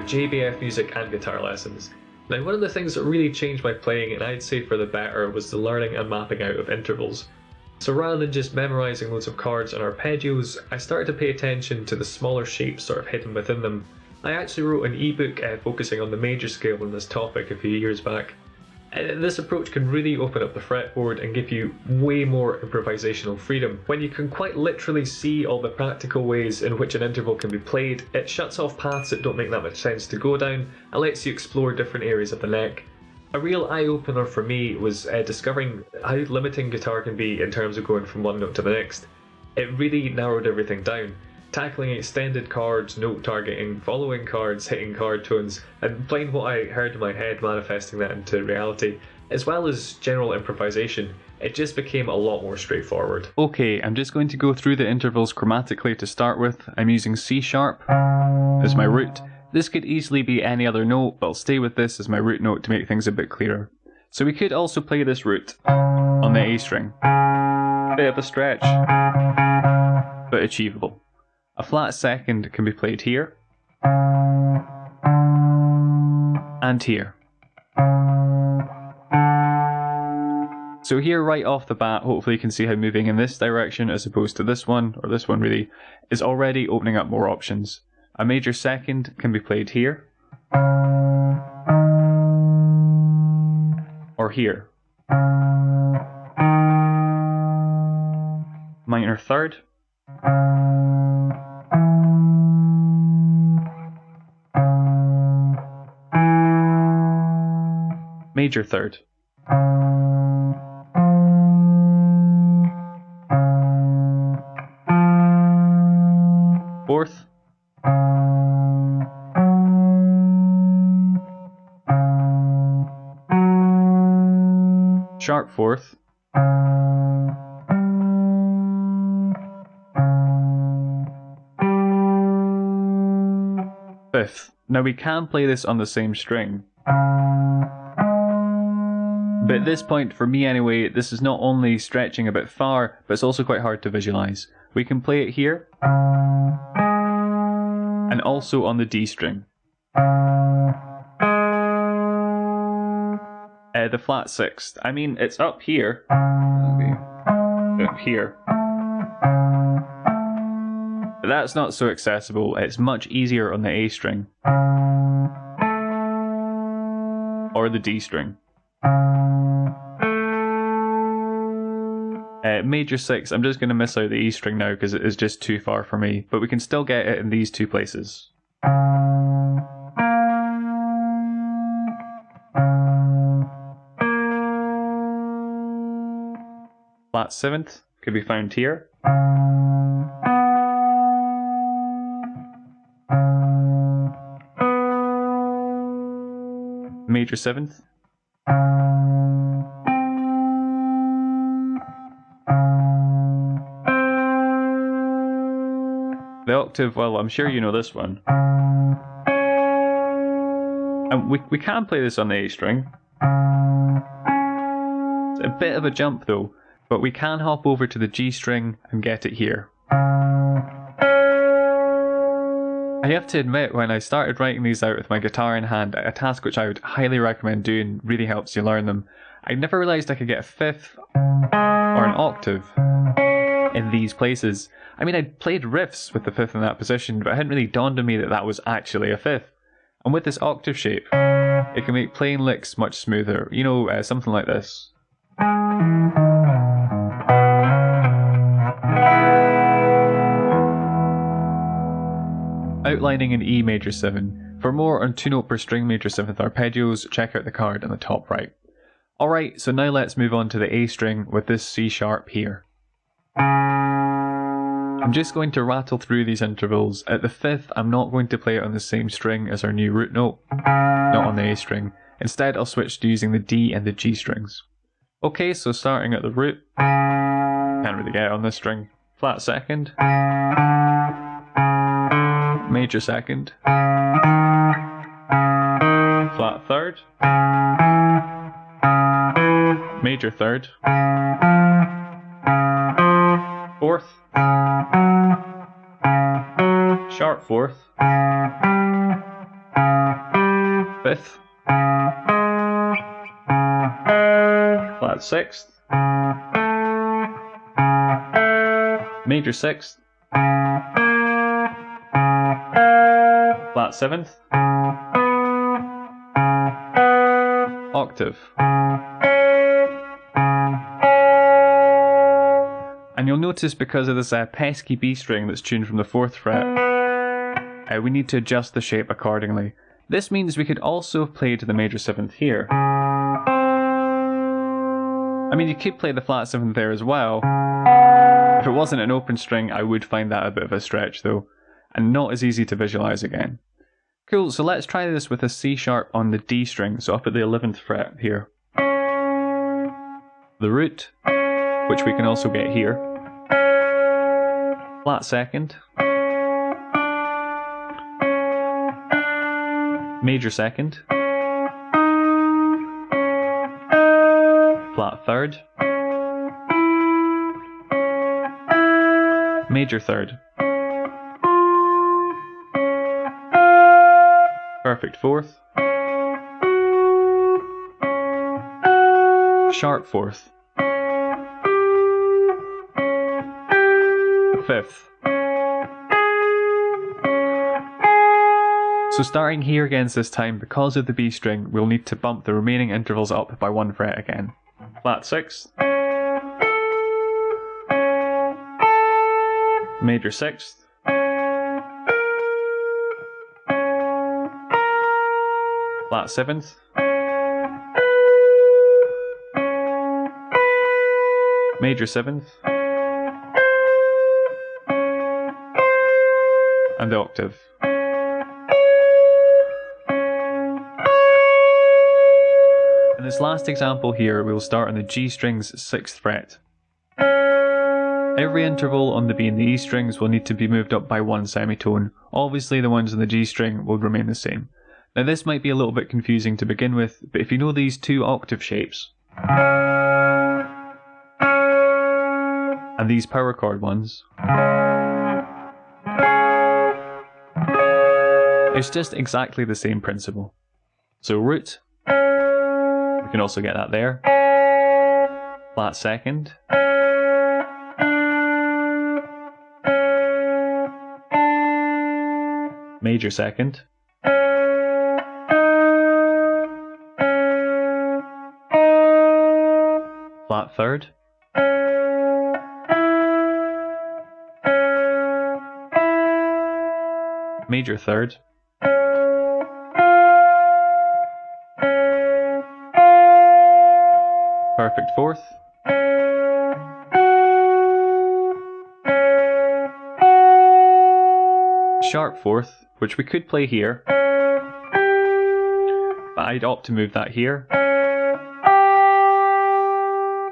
either JBF music and guitar lessons. Now, one of the things that really changed my playing, and I'd say for the better, was the learning and mapping out of intervals. So rather than just memorising loads of chords and arpeggios, I started to pay attention to the smaller shapes sort of hidden within them. I actually wrote an ebook focusing on the major scale on this topic a few years back. This approach can really open up the fretboard and give you way more improvisational freedom. When you can quite literally see all the practical ways in which an interval can be played, it shuts off paths that don't make that much sense to go down and lets you explore different areas of the neck. A real eye-opener for me was discovering how limiting guitar can be in terms of going from one note to the next. It really narrowed everything down. Tackling extended chords, note targeting, following chords, hitting chord tones, and playing what I heard in my head, manifesting that into reality, as well as general improvisation, it just became a lot more straightforward. Okay, I'm just going to go through the intervals chromatically to start with. I'm using C sharp as my root. This could easily be any other note, but I'll stay with this as my root note to make things a bit clearer. So we could also play this root on the A string. Bit of a stretch, but achievable. A flat second can be played here, and here. So here right off the bat, hopefully you can see how moving in this direction as opposed to this one, or this one really, is already opening up more options. A major second can be played here, or here. Minor third. Major third. Fourth. Sharp fourth. Fifth. Now we can play this on the same string. But at this point, for me anyway, this is not only stretching a bit far, but it's also quite hard to visualise. We can play it here, and also on the D string. The flat sixth. I mean, it's up here. Up here. But that's not so accessible. It's much easier on the A string. Or the D string. Major 6, I'm just going to miss out the E string now because it is just too far for me, but we can still get it in these two places. Flat 7th could be found here. Major 7th. The octave, well, I'm sure you know this one. And we can play this on the A string. It's a bit of a jump though, but we can hop over to the G string and get it here. I have to admit, when I started writing these out with my guitar in hand, a task which I would highly recommend doing, really helps you learn them, I never realised I could get a fifth or an octave in these places. I mean, I'd played riffs with the fifth in that position, but it hadn't really dawned on me that that was actually a fifth. And with this octave shape, it can make playing licks much smoother. You know, something like this. Outlining in E major 7. For more on 2-note per string major 7th arpeggios, check out the card on the top right. Alright, so now let's move on to the A string with this C sharp here. I'm just going to rattle through these intervals. At the 5th, I'm not going to play it on the same string as our new root note, not on the A string. Instead, I'll switch to using the D and the G strings. Okay, so starting at the root, can't really get it on this string. Flat 2nd, major 2nd, flat 3rd, major 3rd, 4th, sharp 4th, fifth, flat sixth, major sixth, flat seventh, octave. And you'll notice because of this pesky B string that's tuned from the 4th fret, we need to adjust the shape accordingly. This means we could also have played the major 7th here. I mean, you could play the flat 7th there as well. If it wasn't an open string, I would find that a bit of a stretch though, and not as easy to visualize again. Cool, so let's try this with a C sharp on the D string, so up at the 11th fret here. The root, which we can also get here. Flat second. Major second. Flat third. Major third. Perfect fourth. Sharp fourth. Fifth. So starting here against this time, because of the B string, we'll need to bump the remaining intervals up by 1 fret again. Flat sixth. Major sixth. Flat seventh. Major seventh. And the octave. In this last example here, we'll start on the G string's 6th fret. Every interval on the B and the E strings will need to be moved up by 1 semitone. Obviously the ones on the G string will remain the same. Now this might be a little bit confusing to begin with, but if you know these 2 octave shapes, and these power chord ones, it's just exactly the same principle. So root, we can also get that there. Flat second. Major second. Flat third. Major third. Perfect fourth. Sharp fourth, which we could play here, but I'd opt to move that here.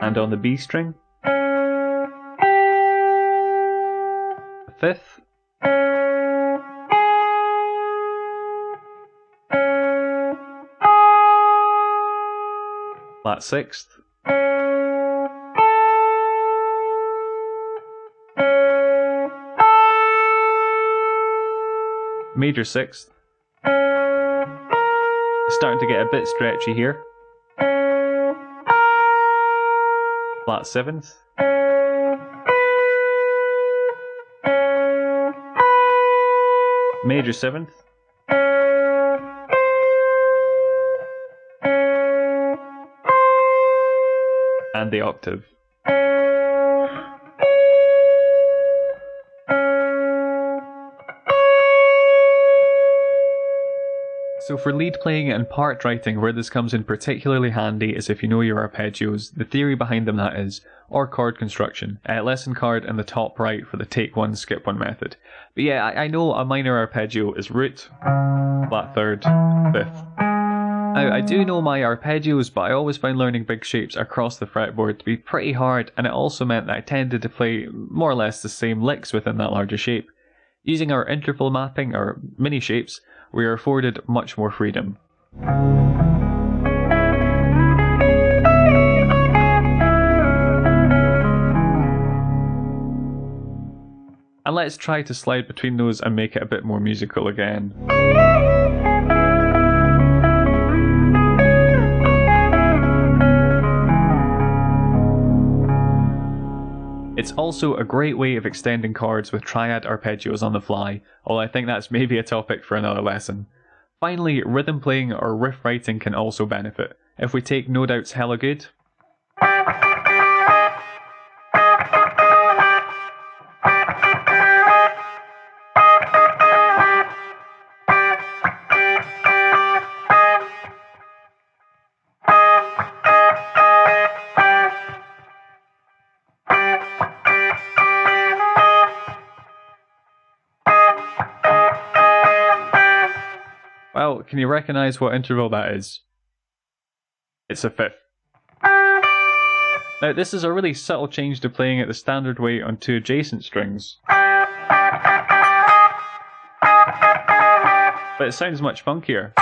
And on the B string, the 5th, flat 6th, major 6th, starting to get a bit stretchy here, flat 7th, major 7th, and the octave. So for lead playing and part writing, where this comes in particularly handy is if you know your arpeggios, the theory behind them that is, or chord construction. Lesson card in the top right for the take one, skip one method. But yeah, I know a minor arpeggio is root, flat third, 5th. Now, I do know my arpeggios, but I always found learning big shapes across the fretboard to be pretty hard, and it also meant that I tended to play more or less the same licks within that larger shape. Using our interval mapping, or mini shapes, we are afforded much more freedom. And let's try to slide between those and make it a bit more musical again. It's also a great way of extending chords with triad arpeggios on the fly, although I think that's maybe a topic for another lesson. Finally, rhythm playing or riff writing can also benefit. If we take No Doubt's Hellagood, well, can you recognise what interval that is? It's a fifth. Now, this is a really subtle change to playing it the standard way on two adjacent strings, but it sounds much funkier,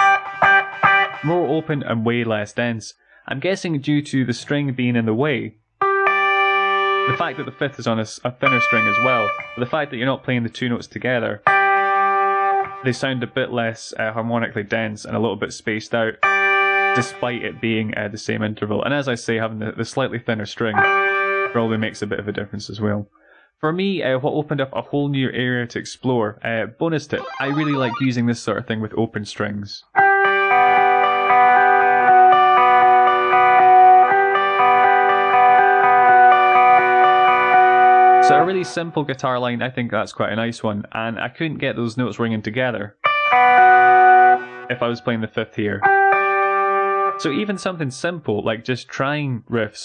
more open and way less dense. I'm guessing due to the string being in the way, the fact that the fifth is on a thinner string as well, but the fact that you're not playing the two notes together, they sound a bit less harmonically dense and a little bit spaced out, despite it being the same interval. And as I say, having the slightly thinner string probably makes a bit of a difference as well. For me, what opened up a whole new area to explore, bonus tip, I really like using this sort of thing with open strings. So a really simple guitar line, I think that's quite a nice one, and I couldn't get those notes ringing together if I was playing the fifth here. So even something simple like just trying riffs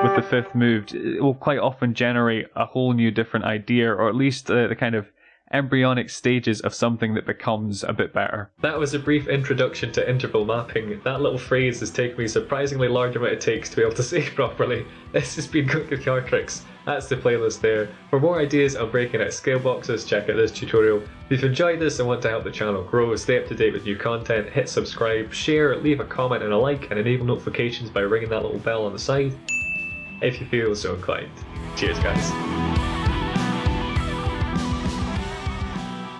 with the fifth moved, it will quite often generate a whole new different idea, or at least the kind of embryonic stages of something that becomes a bit better. That was a brief introduction to interval mapping. That little phrase has taken me a surprisingly large amount of takes to be able to say properly. This has been Good Guitar Tricks. That's the playlist there. For more ideas on breaking out scale boxes, check out this tutorial. If you've enjoyed this and want to help the channel grow, stay up to date with new content, hit subscribe, share, leave a comment and a like, and enable notifications by ringing that little bell on the side if you feel so inclined. Cheers guys.